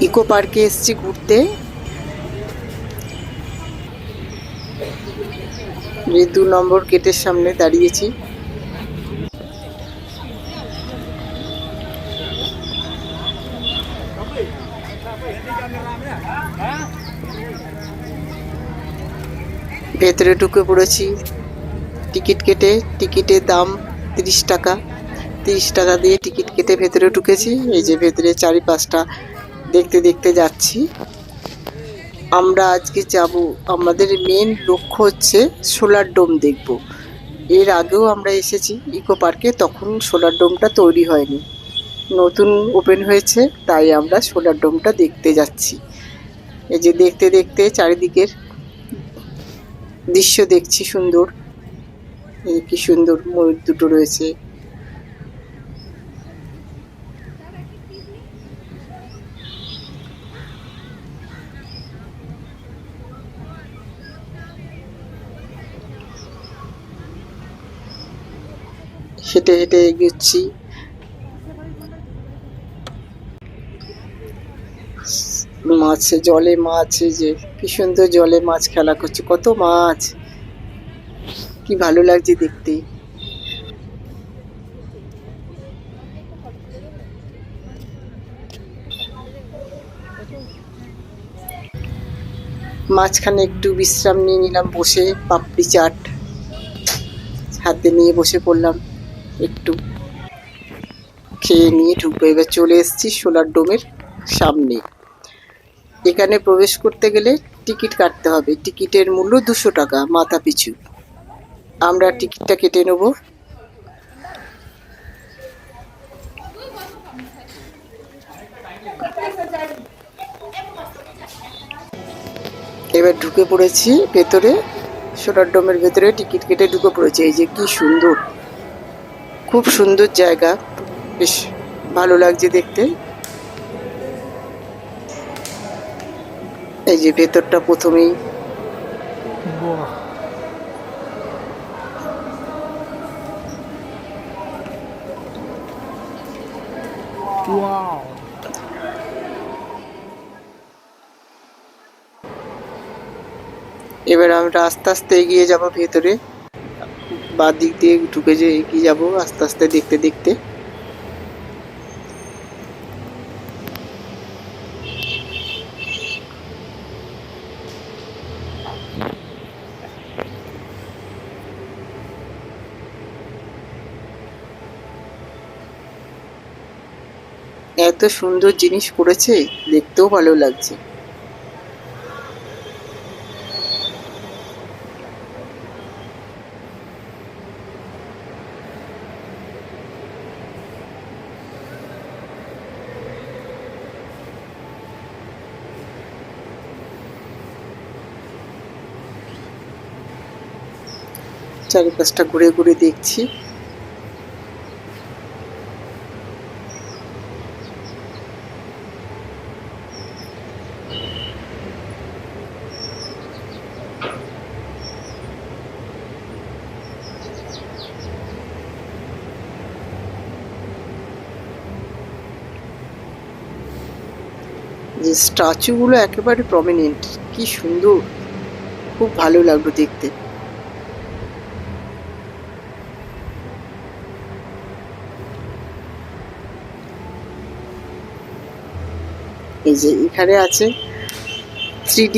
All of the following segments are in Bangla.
ইকো পার্কে এসছি ঘুরতে। যে 2 নম্বর গেটের সামনে দাঁড়িয়েছি। ভেতরে ঢুকে পড়েছি টিকিট কেটে। টিকিটের দাম 30 টাকা। 30 টাকা দিয়ে টিকিট কেটে ভেতরে ঢুকেছি। এই যে ভেতরে চারিপাশটা দেখতে দেখতে যাচ্ছি। আমরা আজকে যাব, আমাদের মেন লক্ষ্য হচ্ছে সোলার ডোম দেখব। এর আগেও আমরা এসেছি ইকো পার্কে, তখন সোলার ডোমটা তৈরি হয়নি, নতুন ওপেন হয়েছে, তাই আমরা সোলার ডোমটা দেখতে যাচ্ছি। এই যে দেখতে দেখতে চারিদিকের দৃশ্য দেখছি সুন্দর। এই কি সুন্দর ময়ূর দুটো রয়েছে। হেঁটে হেঁটে এগোচ্ছি। মাছে জলে মাছ, এই যে কি সুন্দর জলে মাছ খেলা করছে, কত মাছ, কি ভালো লাগছে দেখতে। মাঝখানে একটু বিশ্রাম নিয়ে নিলাম বসে, পাপড়ি চাট হাতে নিয়ে বসে পড়লাম, একটু খেয়ে নিয়ে ঢুকবো। এবার চলে এসেছি সোলার ডোমের সামনে। এখানে প্রবেশ করতে গেলে টিকিট কাটতে হবে। টিকিটের মূল্য 200 টাকা মাথা পিছু। আমরা টিকিটটা কেটে নেব। এবার ঢুকে পড়েছি ভেতরে, সোলার ডোমের ভেতরে টিকিট কেটে ঢুকে পড়েছি। এই যে কি সুন্দর, খুব সুন্দর জায়গা, বেশ ভালো লাগছে দেখতে। এই যে ভেতরটা প্রথমেই এবার আমরা আস্তে আস্তে এগিয়ে যাব ভেতরে, বাঁ দিক দিয়ে ঢুকে যে এগিয়ে যাব আস্তে আস্তে দেখতে দেখতে। এত সুন্দর জিনিস করেছে, দেখতেও ভালো লাগছে। চারিপাশটা ঘুরে ঘুরে দেখছি। যে স্ট্যাচুগুলো একেবারে প্রমিনেন্ট, কি সুন্দর, খুব ভালো লাগলো দেখতে। এই যে এখানে আছে 3D,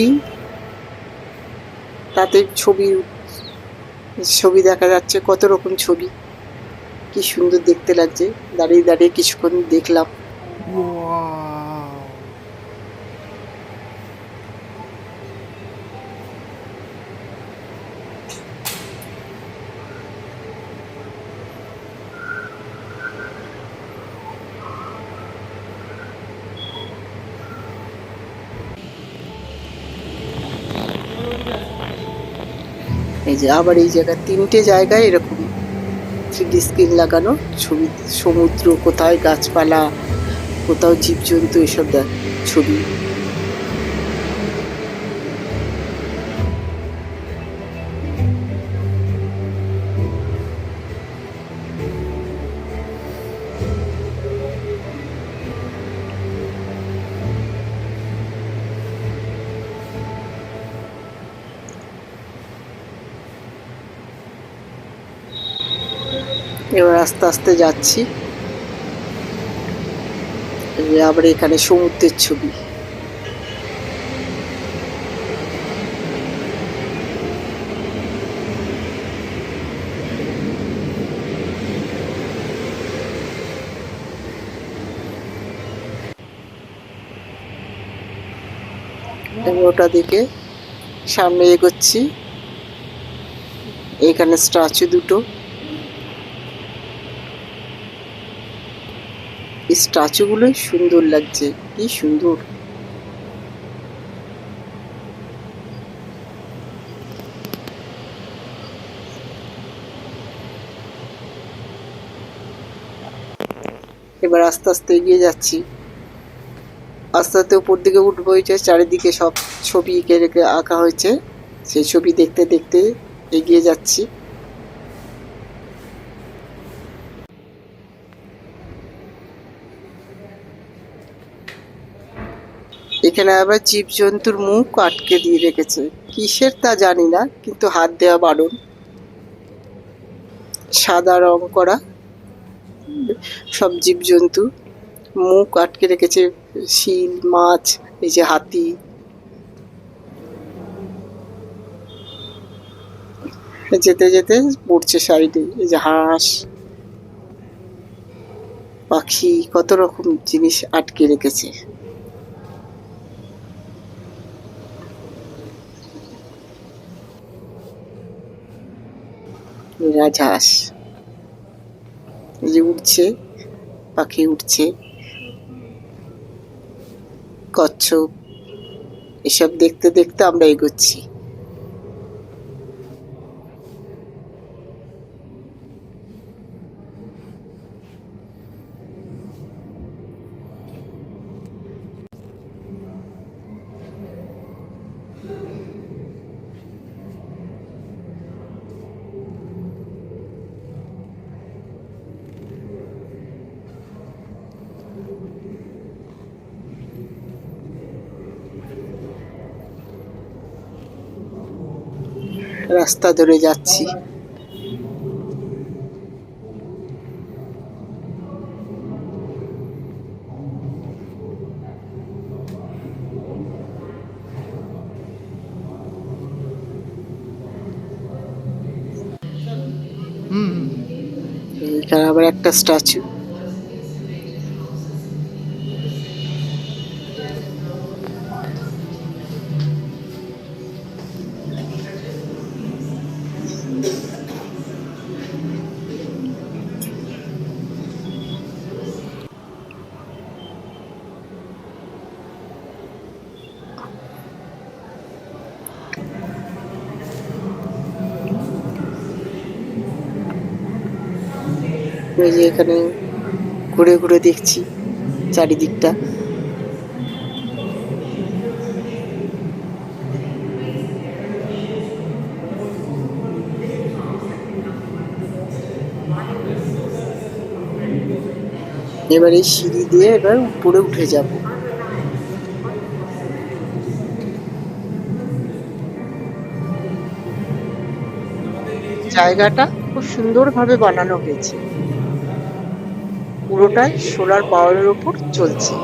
তাতে ছবি ছবি দেখা যাচ্ছে, কত রকম ছবি, কি সুন্দর দেখতে লাগছে। দাঁড়িয়ে দাঁড়িয়ে কিছুক্ষণ দেখলাম। এই যে আবার এই জায়গায় 3টে জায়গায় এরকম 3D স্ক্রিন লাগানো, ছবি, সমুদ্র কোথায়, গাছপালা কোথাও, জীবজন্তু, এসব ছবি। এবার আস্তে আস্তে যাচ্ছি। আবার এখানে সমুদ্রের ছবি। ওটা দিকে সামনে এগোচ্ছি। এখানে স্ট্যাচু দুটো, এই স্ট্যাচু গুলো সুন্দর লাগছে, কি সুন্দর। এবার আস্তে আস্তে এগিয়ে যাচ্ছি। আস্তে আস্তে উপর দিকে উঠবো। হয়েছে চারিদিকে সব ছবি এঁকে রেখে আঁকা হয়েছে, সেই ছবি দেখতে দেখতে এগিয়ে যাচ্ছি। এখানে আবার জীবজন্তুর মুখ আটকে দিয়ে রেখেছে, কিসের তা জানি না, কিন্তু হাত দেওয়া বারণ। সাদা রং করা সব জীবজন্তু, মুখ আটকে রেখেছে, শিল, মাছ, এই যে হাতি। যেতে যেতে পড়ছে সাইডে এই যে হাঁস, পাখি, কত রকম জিনিস আটকে রেখেছে। রাজহাঁস এই যে উঠছে, পাখি উঠছে, কচ্ছপ, এসব দেখতে দেখতে আমরা এগোচ্ছি। রাস্তা ধরে যাচ্ছি। এখানে আবার একটা স্ট্যাচু। ওই যে এখানে ঘুরে ঘুরে দেখছি চারিদিকটা। এবার এই সিঁড়ি দিয়ে এবার উপরে উঠে যাব। জায়গাটা খুব সুন্দরভাবে বানানো হয়েছে, পুরোটাই সোলার পাওয়ারের উপর চলছে।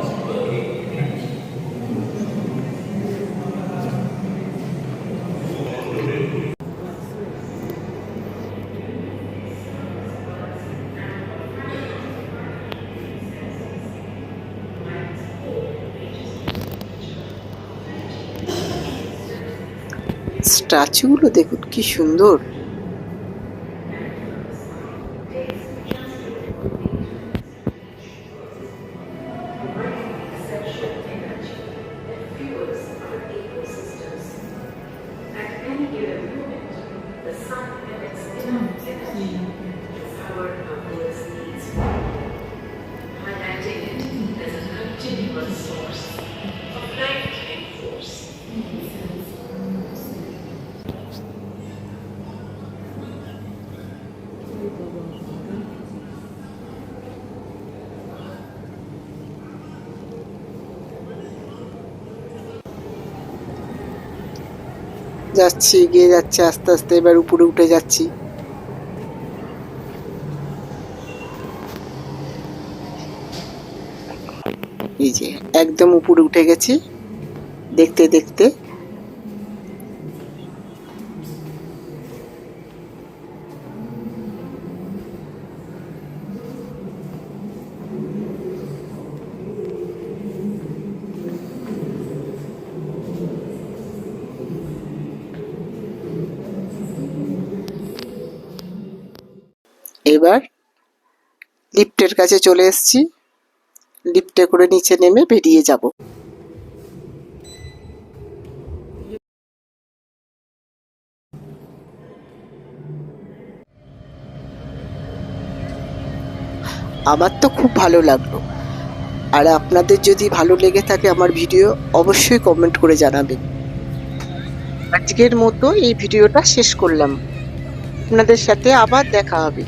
স্ট্যাচুগুলো দেখুন কি সুন্দর। যাচ্ছি, এগিয়ে যাচ্ছে আস্তে আস্তে, এবার উপরে উঠে যাচ্ছি। এই যে একদম উপরে উঠে গেছি দেখতে দেখতে। এবার লিফটের কাছে চলে এসেছি, লিফটে করে নিচে নেমে বেরিয়ে যাব। আমার তো খুব ভালো লাগলো, আর আপনাদের যদি ভালো লেগে থাকে আমার ভিডিও, অবশ্যই কমেন্ট করে জানাবেন। আজকের মতো এই ভিডিওটা শেষ করলাম, আপনাদের সাথে আবার দেখা হবে।